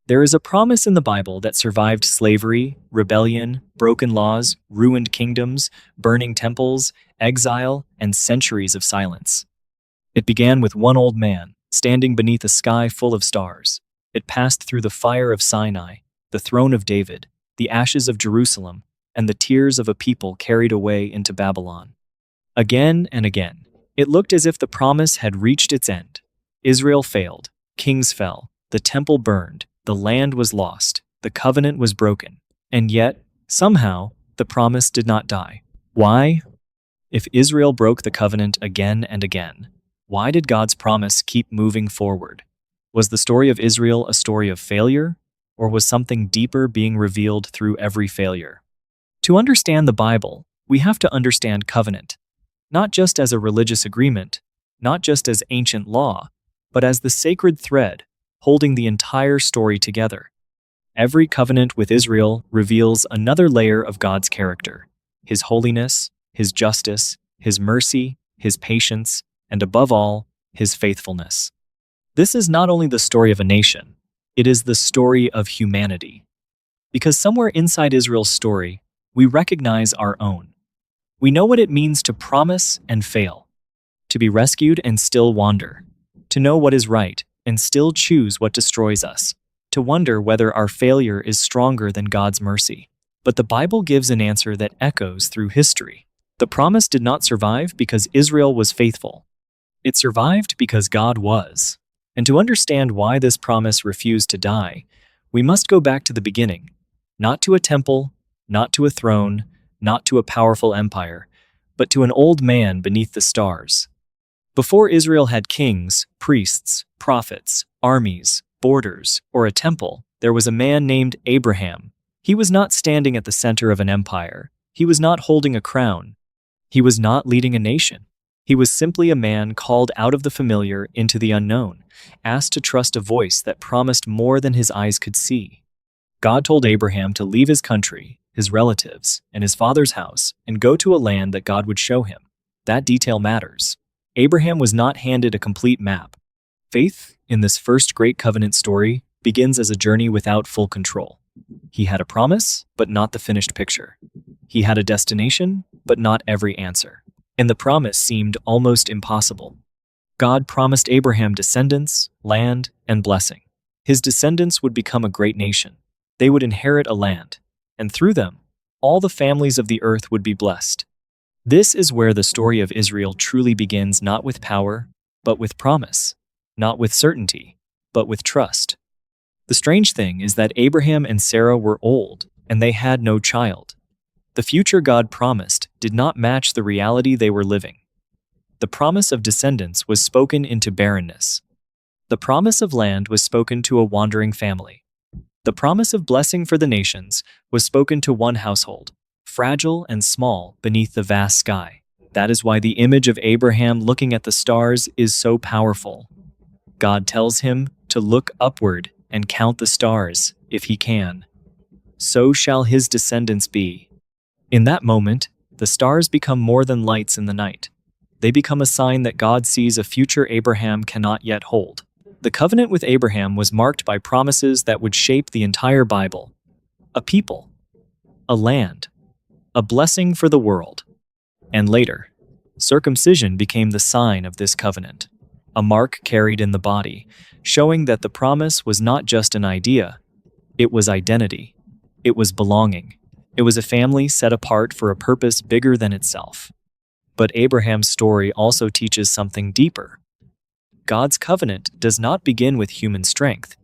There is a promise in the Bible that survived slavery, rebellion, broken laws, ruined kingdoms, burning temples, exile, and centuries of silence. It began with one old man, standing beneath a sky full of stars. It passed through the fire of Sinai, the throne of David, the ashes of Jerusalem, and the tears of a people carried away into Babylon. Again and again, it looked as if the promise had reached its end. Israel failed, kings fell, the temple burned, the land was lost, the covenant was broken, and yet, somehow, the promise did not die. Why? If Israel broke the covenant again and again, why did God's promise keep moving forward? Was the story of Israel a story of failure, or was something deeper being revealed through every failure? To understand the Bible, we have to understand covenant, not just as a religious agreement, not just as ancient law, but as the sacred thread holding the entire story together. Every covenant with Israel reveals another layer of God's character: His holiness, His justice, His mercy, His patience, and above all, His faithfulness. This is not only the story of a nation, it is the story of humanity. Because somewhere inside Israel's story, we recognize our own. We know what it means to promise and fail, to be rescued and still wander, to know what is right and still choose what destroys us, to wonder whether our failure is stronger than God's mercy. But the Bible gives an answer that echoes through history. The promise did not survive because Israel was faithful. It survived because God was. And to understand why this promise refused to die, we must go back to the beginning, not to a temple, not to a throne, not to a powerful empire, but to an old man beneath the stars. Before Israel had kings, priests, prophets, armies, borders, or a temple, there was a man named Abraham. He was not standing at the center of an empire. He was not holding a crown. He was not leading a nation. He was simply a man called out of the familiar into the unknown, asked to trust a voice that promised more than his eyes could see. God told Abraham to leave his country, his relatives, and his father's house, and go to a land that God would show him. That detail matters. Abraham was not handed a complete map. Faith, in this first great covenant story, begins as a journey without full control. He had a promise, but not the finished picture. He had a destination, but not every answer. And the promise seemed almost impossible. God promised Abraham descendants, land, and blessing. His descendants would become a great nation. They would inherit a land, and through them, all the families of the earth would be blessed. This is where the story of Israel truly begins, not with power, but with promise, not with certainty, but with trust. The strange thing is that Abraham and Sarah were old, and they had no child. The future God promised did not match the reality they were living. The promise of descendants was spoken into barrenness. The promise of land was spoken to a wandering family. The promise of blessing for the nations was spoken to one household, fragile and small beneath the vast sky. That is why the image of Abraham looking at the stars is so powerful. God tells him to look upward and count the stars, if he can. So shall his descendants be. In that moment, the stars become more than lights in the night. They become a sign that God sees a future Abraham cannot yet hold. The covenant with Abraham was marked by promises that would shape the entire Bible. A people, a land, a blessing for the world. And later, circumcision became the sign of this covenant, a mark carried in the body, showing that the promise was not just an idea, it was identity, it was belonging. It was a family set apart for a purpose bigger than itself. But Abraham's story also teaches something deeper. God's covenant does not begin with human strength.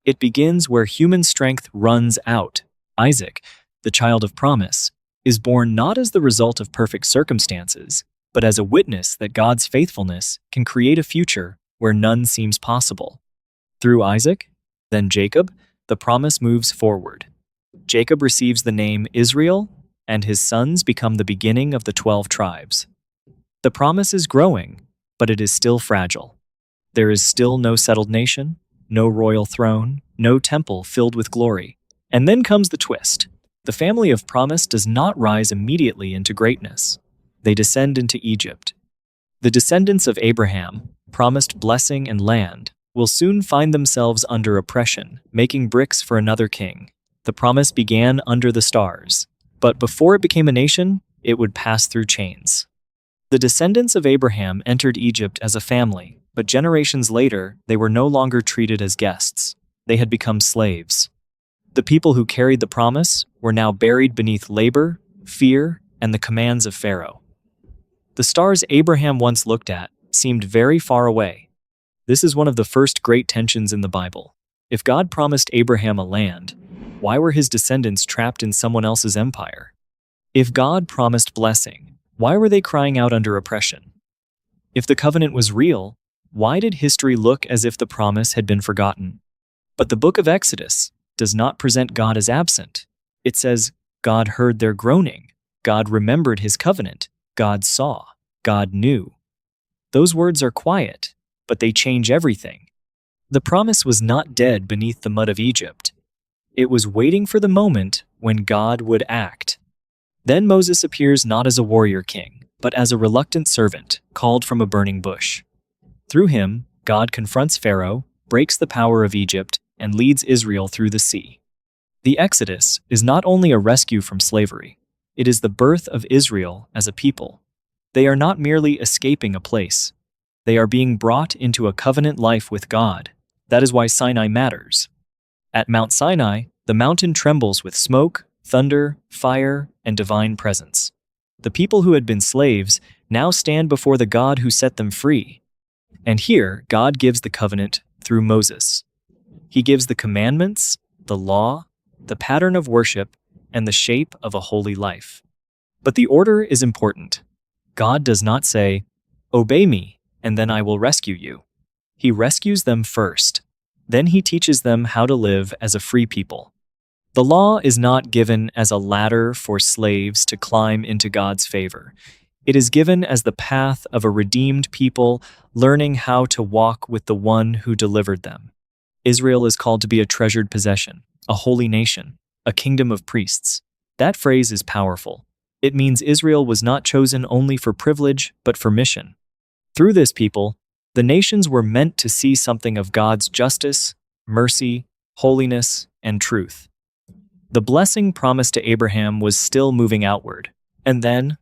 It begins where human strength runs out. Isaac, the child of promise, is born not as the result of perfect circumstances, but as a witness that God's faithfulness can create a future where none seems possible. Through Isaac, then Jacob, the promise moves forward. Jacob receives the name Israel, and his sons become the beginning of the 12 tribes. The promise is growing, but it is still fragile. There is still no settled nation, no royal throne, no temple filled with glory. And then comes the twist. The family of promise does not rise immediately into greatness. They descend into Egypt. The descendants of Abraham, promised blessing and land, will soon find themselves under oppression, making bricks for another king. The promise began under the stars, but before it became a nation, it would pass through chains. The descendants of Abraham entered Egypt as a family, but generations later, they were no longer treated as guests. They had become slaves. The people who carried the promise were now buried beneath labor, fear, and the commands of Pharaoh. The stars Abraham once looked at seemed very far away. This is one of the first great tensions in the Bible. If God promised Abraham a land, why were his descendants trapped in someone else's empire? If God promised blessing, why were they crying out under oppression? If the covenant was real, why did history look as if the promise had been forgotten? But the book of Exodus does not present God as absent. It says, God heard their groaning. God remembered his covenant. God saw. God knew. Those words are quiet, but they change everything. The promise was not dead beneath the mud of Egypt. It was waiting for the moment when God would act. Then Moses appears not as a warrior king, but as a reluctant servant called from a burning bush. Through him, God confronts Pharaoh, breaks the power of Egypt, and leads Israel through the sea. The Exodus is not only a rescue from slavery, it is the birth of Israel as a people. They are not merely escaping a place. They are being brought into a covenant life with God. That is why Sinai matters. At Mount Sinai, the mountain trembles with smoke, thunder, fire, and divine presence. The people who had been slaves now stand before the God who set them free. And here, God gives the covenant through Moses. He gives the commandments, the law, the pattern of worship, and the shape of a holy life. But the order is important. God does not say, "Obey me, and then I will rescue you." He rescues them first. Then he teaches them how to live as a free people. The law is not given as a ladder for slaves to climb into God's favor. It is given as the path of a redeemed people learning how to walk with the one who delivered them. Israel is called to be a treasured possession, a holy nation, a kingdom of priests. That phrase is powerful. It means Israel was not chosen only for privilege, but for mission. Through this people, the nations were meant to see something of God's justice, mercy, holiness, and truth. The blessing promised to Abraham was still moving outward. And then,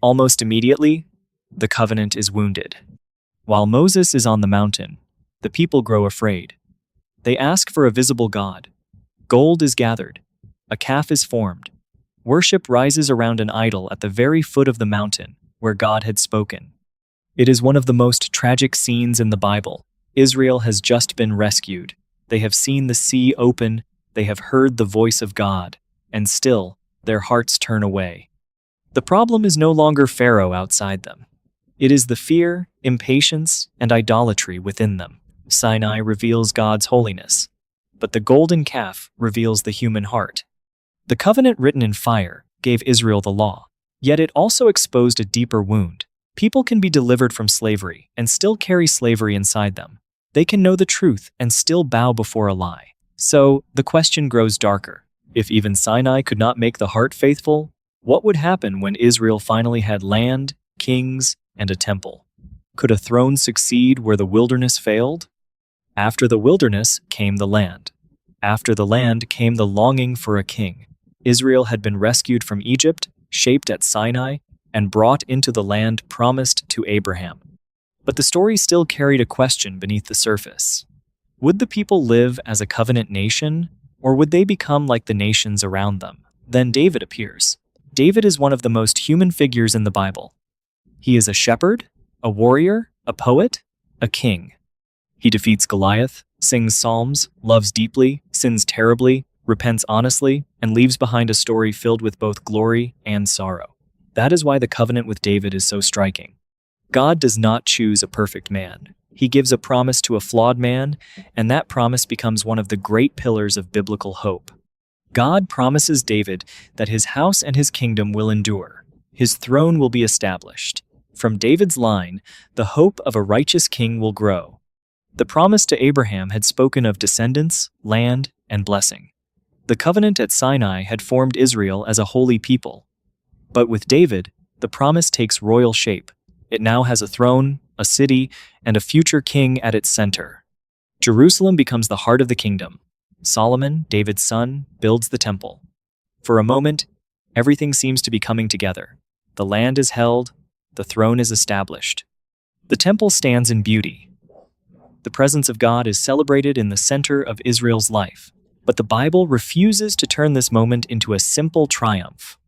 almost immediately, the covenant is wounded. While Moses is on the mountain, the people grow afraid. They ask for a visible God. Gold is gathered. A calf is formed. Worship rises around an idol at the very foot of the mountain where God had spoken. It is one of the most tragic scenes in the Bible. Israel has just been rescued. They have seen the sea open. They have heard the voice of God. And still, their hearts turn away. The problem is no longer Pharaoh outside them. It is the fear, impatience, and idolatry within them. Sinai reveals God's holiness, but the golden calf reveals the human heart. The covenant written in fire gave Israel the law, yet it also exposed a deeper wound. People can be delivered from slavery and still carry slavery inside them. They can know the truth and still bow before a lie. So, the question grows darker. If even Sinai could not make the heart faithful, what would happen when Israel finally had land, kings, and a temple? Could a throne succeed where the wilderness failed? After the wilderness came the land. After the land came the longing for a king. Israel had been rescued from Egypt, shaped at Sinai, and brought into the land promised to Abraham. But the story still carried a question beneath the surface. Would the people live as a covenant nation, or would they become like the nations around them? Then David appears. David is one of the most human figures in the Bible. He is a shepherd, a warrior, a poet, a king. He defeats Goliath, sings psalms, loves deeply, sins terribly, repents honestly, and leaves behind a story filled with both glory and sorrow. That is why the covenant with David is so striking. God does not choose a perfect man. He gives a promise to a flawed man, and that promise becomes one of the great pillars of biblical hope. God promises David that his house and his kingdom will endure. His throne will be established. From David's line, the hope of a righteous king will grow. The promise to Abraham had spoken of descendants, land, and blessing. The covenant at Sinai had formed Israel as a holy people. But with David, the promise takes royal shape. It now has a throne, a city, and a future king at its center. Jerusalem becomes the heart of the kingdom. Solomon, David's son, builds the temple. For a moment, everything seems to be coming together. The land is held, the throne is established. The temple stands in beauty. The presence of God is celebrated in the center of Israel's life. But the Bible refuses to turn this moment into a simple triumph.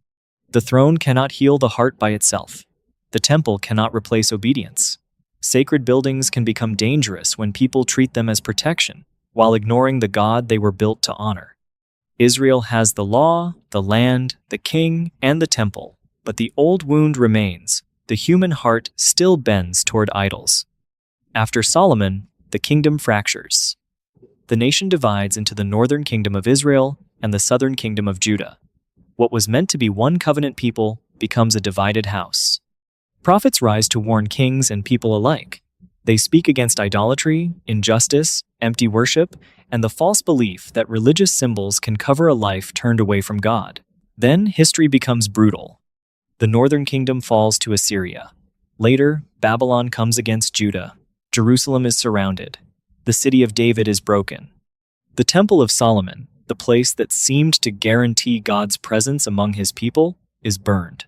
The throne cannot heal the heart by itself. The temple cannot replace obedience. Sacred buildings can become dangerous when people treat them as protection, while ignoring the God they were built to honor. Israel has the law, the land, the king, and the temple, but the old wound remains. The human heart still bends toward idols. After Solomon, the kingdom fractures. The nation divides into the northern kingdom of Israel and the southern kingdom of Judah. What was meant to be one covenant people becomes a divided house. Prophets rise to warn kings and people alike. They speak against idolatry, injustice, empty worship, and the false belief that religious symbols can cover a life turned away from God. Then history becomes brutal. The northern kingdom falls to Assyria. Later, Babylon comes against Judah. Jerusalem is surrounded. The city of David is broken. The Temple of Solomon, the place that seemed to guarantee God's presence among his people, is burned.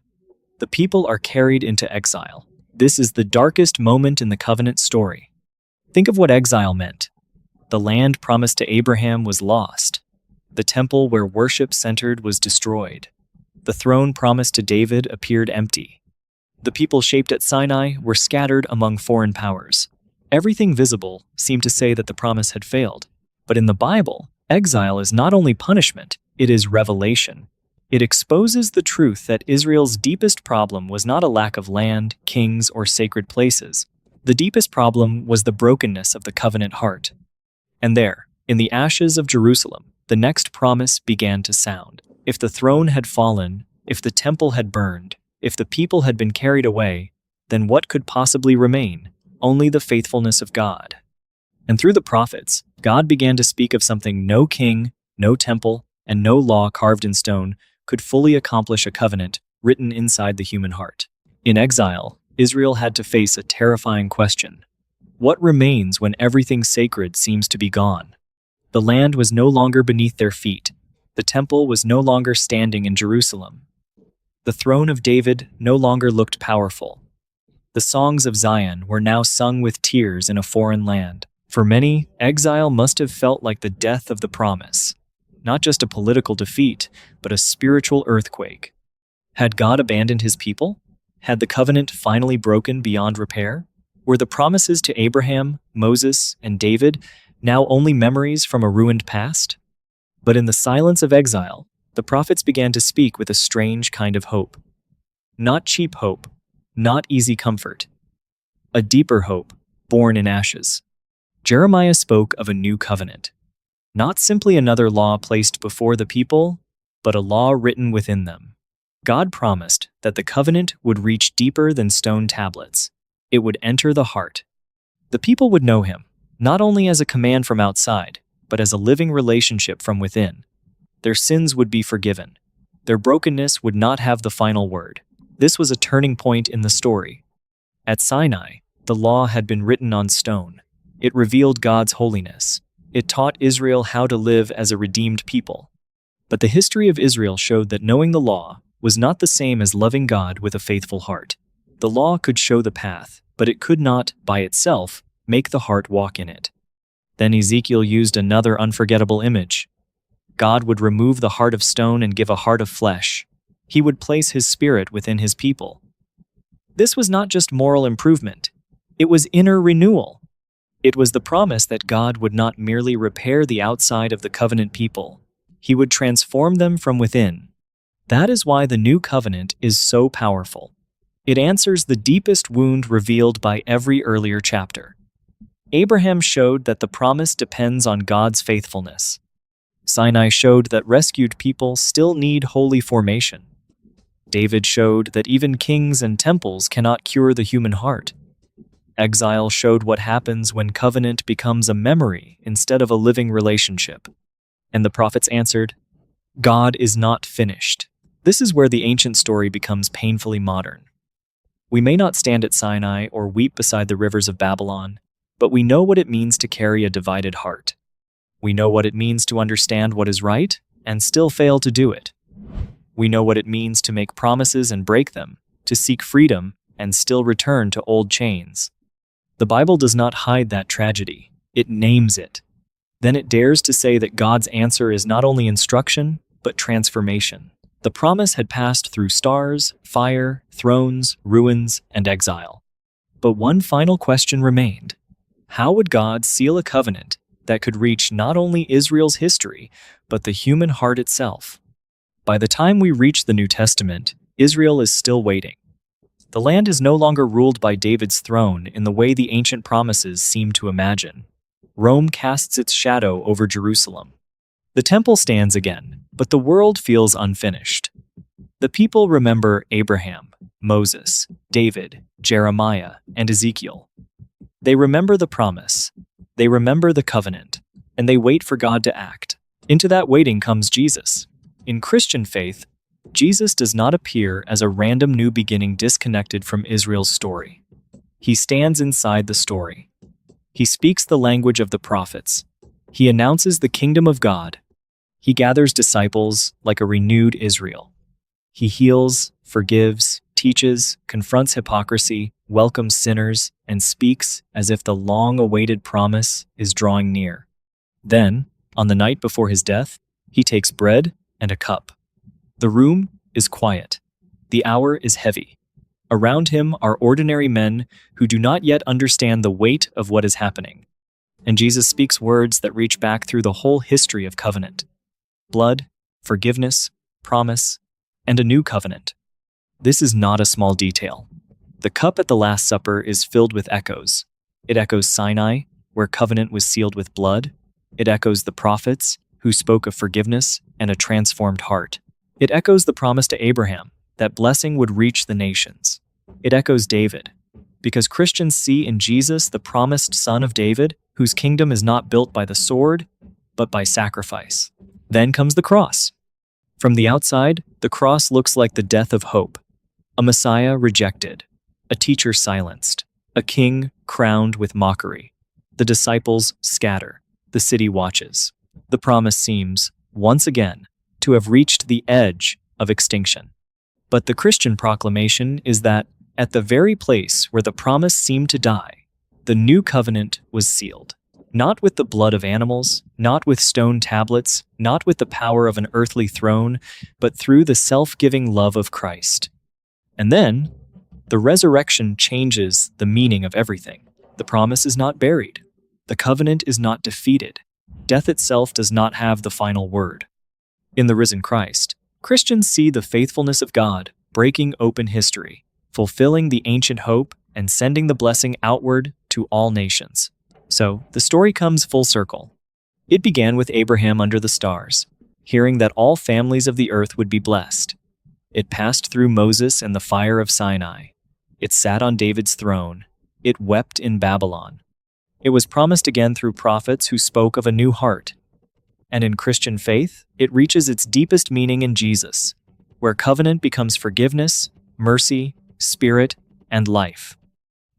The people are carried into exile. This is the darkest moment in the covenant story. Think of what exile meant. The land promised to Abraham was lost. The temple where worship centered was destroyed. The throne promised to David appeared empty. The people shaped at Sinai were scattered among foreign powers. Everything visible seemed to say that the promise had failed. But in the Bible, exile is not only punishment, it is revelation. It exposes the truth that Israel's deepest problem was not a lack of land, kings, or sacred places. The deepest problem was the brokenness of the covenant heart. And there, in the ashes of Jerusalem, the next promise began to sound. If the throne had fallen, if the temple had burned, if the people had been carried away, then what could possibly remain? Only the faithfulness of God. And through the prophets, God began to speak of something no king, no temple, and no law carved in stone could fully accomplish: a covenant written inside the human heart. In exile, Israel had to face a terrifying question. What remains when everything sacred seems to be gone? The land was no longer beneath their feet. The temple was no longer standing in Jerusalem. The throne of David no longer looked powerful. The songs of Zion were now sung with tears in a foreign land. For many, exile must have felt like the death of the promise. Not just a political defeat, but a spiritual earthquake. Had God abandoned his people? Had the covenant finally broken beyond repair? Were the promises to Abraham, Moses, and David now only memories from a ruined past? But in the silence of exile, the prophets began to speak with a strange kind of hope. Not cheap hope, not easy comfort. A deeper hope, born in ashes. Jeremiah spoke of a new covenant. Not simply another law placed before the people, but a law written within them. God promised that the covenant would reach deeper than stone tablets. It would enter the heart. The people would know him, not only as a command from outside, but as a living relationship from within. Their sins would be forgiven. Their brokenness would not have the final word. This was a turning point in the story. At Sinai, the law had been written on stone. It revealed God's holiness. It taught Israel how to live as a redeemed people. But the history of Israel showed that knowing the law was not the same as loving God with a faithful heart. The law could show the path, but it could not, by itself, make the heart walk in it. Then Ezekiel used another unforgettable image. God would remove the heart of stone and give a heart of flesh. He would place his spirit within his people. This was not just moral improvement. It was inner renewal. It was the promise that God would not merely repair the outside of the covenant people. He would transform them from within. That is why the new covenant is so powerful. It answers the deepest wound revealed by every earlier chapter. Abraham showed that the promise depends on God's faithfulness. Sinai showed that rescued people still need holy formation. David showed that even kings and temples cannot cure the human heart. Exile showed what happens when covenant becomes a memory instead of a living relationship. And the prophets answered, God is not finished. This is where the ancient story becomes painfully modern. We may not stand at Sinai or weep beside the rivers of Babylon, but we know what it means to carry a divided heart. We know what it means to understand what is right and still fail to do it. We know what it means to make promises and break them, to seek freedom and still return to old chains. The Bible does not hide that tragedy. It names it. Then it dares to say that God's answer is not only instruction, but transformation. The promise had passed through stars, fire, thrones, ruins, and exile. But one final question remained. How would God seal a covenant that could reach not only Israel's history, but the human heart itself? By the time we reach the New Testament, Israel is still waiting. The land is no longer ruled by David's throne in the way the ancient promises seem to imagine. Rome casts its shadow over Jerusalem. The temple stands again, but the world feels unfinished. The people remember Abraham, Moses, David, Jeremiah, and Ezekiel. They remember the promise. They remember the covenant, and they wait for God to act. Into that waiting comes Jesus. In Christian faith, Jesus does not appear as a random new beginning disconnected from Israel's story. He stands inside the story. He speaks the language of the prophets. He announces the kingdom of God. He gathers disciples like a renewed Israel. He heals, forgives, teaches, confronts hypocrisy, welcomes sinners, and speaks as if the long-awaited promise is drawing near. Then, on the night before his death, he takes bread and a cup. The room is quiet. The hour is heavy. Around him are ordinary men who do not yet understand the weight of what is happening. And Jesus speaks words that reach back through the whole history of covenant. Blood, forgiveness, promise, and a new covenant. This is not a small detail. The cup at the Last Supper is filled with echoes. It echoes Sinai, where covenant was sealed with blood. It echoes the prophets, who spoke of forgiveness and a transformed heart. It echoes the promise to Abraham, that blessing would reach the nations. It echoes David, because Christians see in Jesus the promised son of David, whose kingdom is not built by the sword, but by sacrifice. Then comes the cross. From the outside, the cross looks like the death of hope. A Messiah rejected, a teacher silenced, a king crowned with mockery. The disciples scatter, the city watches. The promise seems, once again, to have reached the edge of extinction. But the Christian proclamation is that, at the very place where the promise seemed to die, the new covenant was sealed. Not with the blood of animals, not with stone tablets, not with the power of an earthly throne, but through the self-giving love of Christ. And then, the resurrection changes the meaning of everything. The promise is not buried. The covenant is not defeated. Death itself does not have the final word. In the risen Christ, Christians see the faithfulness of God breaking open history, fulfilling the ancient hope, and sending the blessing outward to all nations. So, the story comes full circle. It began with Abraham under the stars, hearing that all families of the earth would be blessed. It passed through Moses and the fire of Sinai. It sat on David's throne. It wept in Babylon. It was promised again through prophets who spoke of a new heart. And in Christian faith, it reaches its deepest meaning in Jesus, where covenant becomes forgiveness, mercy, spirit, and life.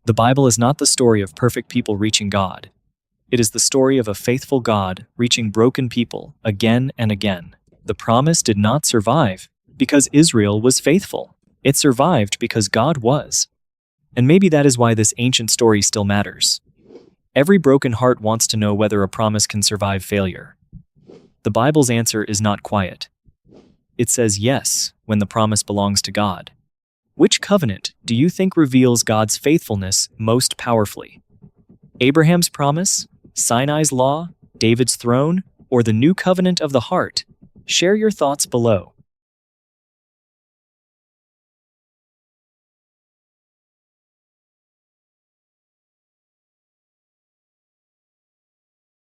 The Bible is not the story of perfect people reaching God. It is the story of a faithful God reaching broken people again and again. The promise did not survive because Israel was faithful. It survived because God was. And maybe that is why this ancient story still matters. Every broken heart wants to know whether a promise can survive failure. The Bible's answer is not quiet. It says yes when the promise belongs to God. Which covenant do you think reveals God's faithfulness most powerfully? Abraham's promise, Sinai's law, David's throne, or the new covenant of the heart? Share your thoughts below.